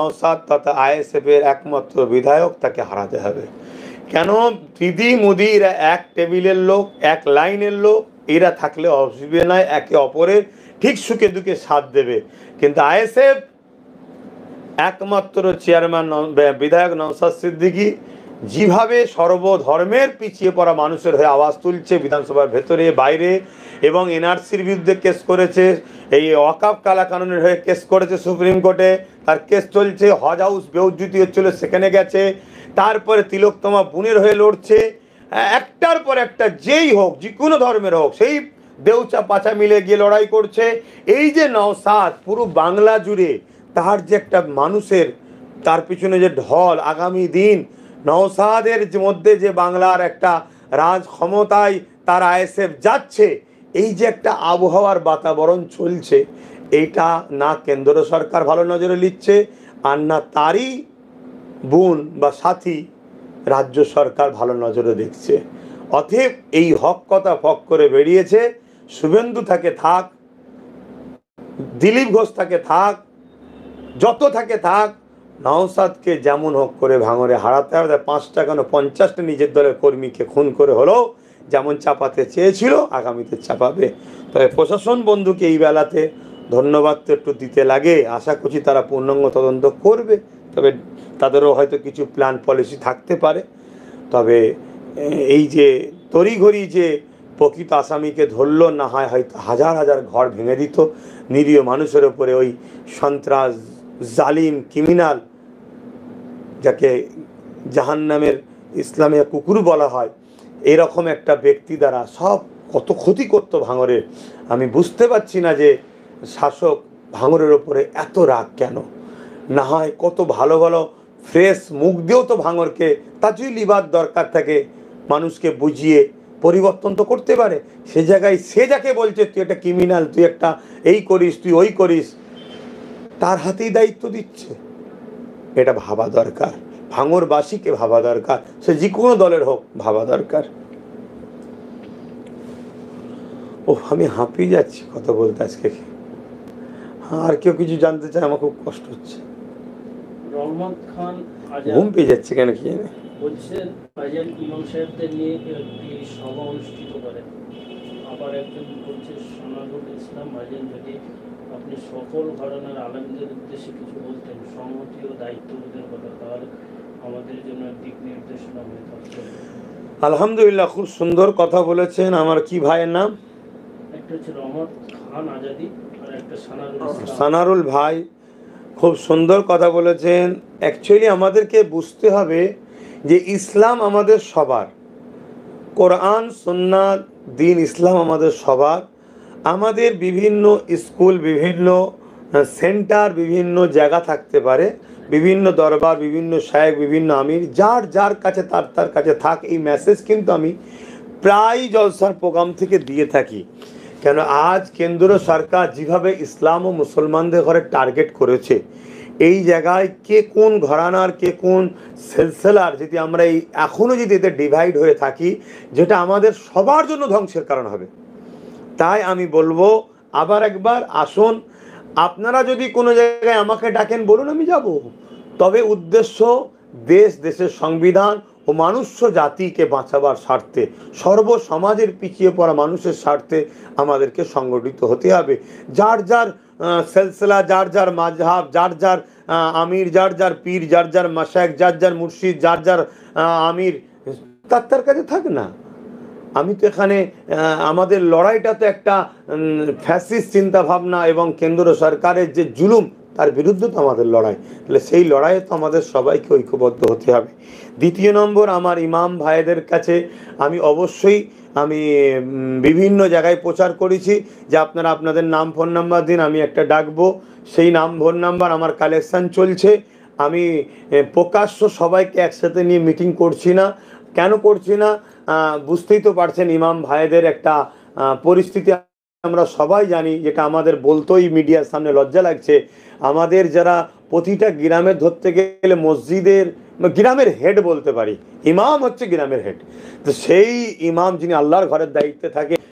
নওশাদ তথা আইএসএফ এর একমাত্র বিধায়ক, তাকে হারাতে হবে। কেন? দিদি মোদির এক টেবিলের লোক, এক লাইনের লোক, এরা থাকলে অসুবিধা নয়, একে অপরের ঠিক সুখে দুঃখে সাথ দেবে। কিন্তু আইএসএফ একমাত্র চেয়ারম্যান বিধায়ক নওশাদ সিদ্দিকী যেভাবে সর্বধর্মের পিছিয়ে পড়া মানুষের হয়ে আওয়াজ তুলছে বিধানসভার ভেতরে বাইরে, এবং এনআরসির বিরুদ্ধে কেস করেছে, এই ওয়াকফ কালা কানুনের হয়ে কেস করেছে সুপ্রিম কোর্টে, তার কেস চলছে, হজ হাউস বেউজ্জুতি হচ্ছিল সেখানে গেছে, তারপরে তিলোত্তমা বোনের হয়ে লড়ছে, একটার পর একটা যেই হোক, যে কোনো ধর্মের হোক, সেই দেউচা পাচা মিলে গিয়ে লড়াই করছে। এই যে নওশাদ পুরো বাংলা জুড়ে তার যে একটা মানুষের, তার পিছনে যে ঢল, আগামী দিন নওশাদের মধ্যে যে বাংলার একটা রাজ ক্ষমতায় তার আইএসএফ যাচ্ছে, এই যে একটা আবহাওয়ার বাতাবরণ চলছে, এইটা না কেন্দ্র সরকার ভালো নজরে নিচ্ছে, আর না তারই বোন বা সাথী রাজ্য সরকার ভালো নজরে দেখছে। অতএব এই হক কথা ফক করে বেরিয়েছে। শুভেন্দু থাকে থাক, দিলীপ ঘোষ থাকে থাক, যত থাকে থাক, নওশাদকে যেমন হোক করে ভাঙরে হারাতে হবে। 5টা কেন 50টা নিজের দলের কর্মীকে খুন করে হলেও যেমন চাপাতে চেয়েছিল আগামীতে চাপাবে। তবে প্রশাসন বন্ধুকে এই বেলাতে ধন্যবাদ তো একটু দিতে লাগে। আশা করছি তারা পূর্ণাঙ্গ তদন্ত করবে, তবে তাদেরও হয়তো কিছু প্ল্যান পলিসি থাকতে পারে। তবে এই যে তড়িঘড়ি যে প্রকৃত আসামিকে ধরল, না হয় হয়তো হাজার হাজার ঘর ভেঙে দিত, নিরীহ মানুষের ওপরে ওই সন্ত্রাস জালিম ক্রিমিনাল, যাকে জাহান্নামের ইসলামে কুকুর বলা হয়, এরকম একটা ব্যক্তি দ্বারা সব কত ক্ষতি করতো ভাঙরের। আমি বুঝতে পারছি না যে শাসক ভাঙরের ওপরে এত রাগ কেন। না হয় কত ভালো ভালো ফ্রেশ মুখ দিয়েও তো ভাঙরকে, তার যদি লিবার দরকার থাকে মানুষকে বুঝিয়ে পরিবর্তন তো করতে পারে। সে জায়গায় সে যাকে বলছে তুই একটা ক্রিমিনাল, তুই একটা এই করিস, তুই ওই করিস, তার হাতেই দায়িত্ব দিচ্ছে। এটা ভাবা দরকার, ভাঙরবাসীকে ভাবা দরকার, সে যে কোনো দলের হোক ভাবা দরকার। ও আমি হাঁপিয়ে যাচ্ছি কথা বলতে আজকে। আর কেউ কিছু জানতে চায়? আমার খুব কষ্ট হচ্ছে, রহমত খান ঘুম পেয়ে যাচ্ছে কেন কি জানে। বলছেন আজান ইমাম সাহেবদের নিয়ে একটি সভা অনুষ্ঠিত করেন। আবার একজন বলছে সোনারুল ইসলাম আজান, যদি আপনি সকল ঘরানার আলেমদের উদ্দেশ্যে কিছু বলতেন, সংহতি ও দায়িত্ববোধের কথা, তাহলে আমাদের জন্য দিক নির্দেশনা হয়ে থাকছে। আলহামদুলিল্লাহ, খুব সুন্দর কথা বলেছেন। আমার কি ভাইয়ের নাম? একটা হচ্ছে রহমত খান আজাদি, আর একটা সানারুল ভাই, খুব সুন্দর কথা বলেছেন। অ্যাকচুয়ালি আমাদেরকে বুঝতে হবে যে ইসলাম আমাদের সবার, কোরআন সুন্নাত দিন ইসলাম আমাদের সবার। আমাদের বিভিন্ন স্কুল, বিভিন্ন সেন্টার, বিভিন্ন জায়গা থাকতে পারে, বিভিন্ন দরবার, বিভিন্ন শায়েখ, বিভিন্ন আমির, যার যার কাছে তার কাছে থাক। এই মেসেজ কিন্তু আমি প্রায় জলসার প্রোগ্রাম থেকে দিয়ে থাকি। কেন আজ কেন্দ্র সরকার যেভাবে ইসলাম ও মুসলমানদের ঘরে টার্গেট করেছে, এই জায়গায় কে কোন ঘরানার, কে কোন সিলসিলার, যদি আমরা এই এখনও যদি এতে ডিভাইড হয়ে থাকি, যেটা আমাদের সবার জন্য ধ্বংসের কারণ হবে। তাই আমি বলবো আবার একবার, আসুন আপনারা যদি কোনো জায়গায় আমাকে ডাকেন বলুন, আমি যাব। তবে উদ্দেশ্য দেশ, দেশের সংবিধান ও মানুষ্য জাতিকে বাঁচাবার স্বার্থে, সর্বসমাজের পিছিয়ে পড়া মানুষের স্বার্থে আমাদেরকে সংগঠিত হতে হবে। যার যার সিলসিলা, যার যার মাযহাব, যার যার আমির, যার যার পীর, যার যার মাশায়েখ, যার যার মুর্শিদ, যার যার আমির, তার কাছে থাক না। আমি তো এখানে আমাদের লড়াইটা তো একটা ফ্যাসিস্ট চিন্তাভাবনা এবং কেন্দ্র সরকারের যে জুলুম, তার বিরুদ্ধে তো আমাদের লড়াই। তাহলে সেই লড়াইয়ে তো আমাদের সবাইকে ঐক্যবদ্ধ হতে হবে। দ্বিতীয় নম্বর, আমার ইমাম ভাইদের কাছে আমি অবশ্যই বিভিন্ন জায়গায় প্রচার করেছি যে আপনারা আপনাদের নাম ফোন নাম্বার দিন, আমি একটা ডাকবো। সেই নাম ফোন নাম্বার আমার কালেকশান চলছে। আমি প্রকাশ্য সবাইকে একসাথে নিয়ে মিটিং করছি না। কেন করছি না বুঝতেই তো পারছেন। ইমাম ভাইদের একটা পরিস্থিতি আমরা সবাই জানি, যেটা আমাদের বলতেই মিডিয়ার সামনে লজ্জা লাগছে। আমাদের যারা প্রতিটা গ্রামে ধরতে গেলে মসজিদের গ্রামের হেড বলতে পারি, ইমাম হচ্ছে গ্রামের হেড। তো সেই ইমাম যিনি আল্লাহর ঘরের দায়িত্বে থাকে,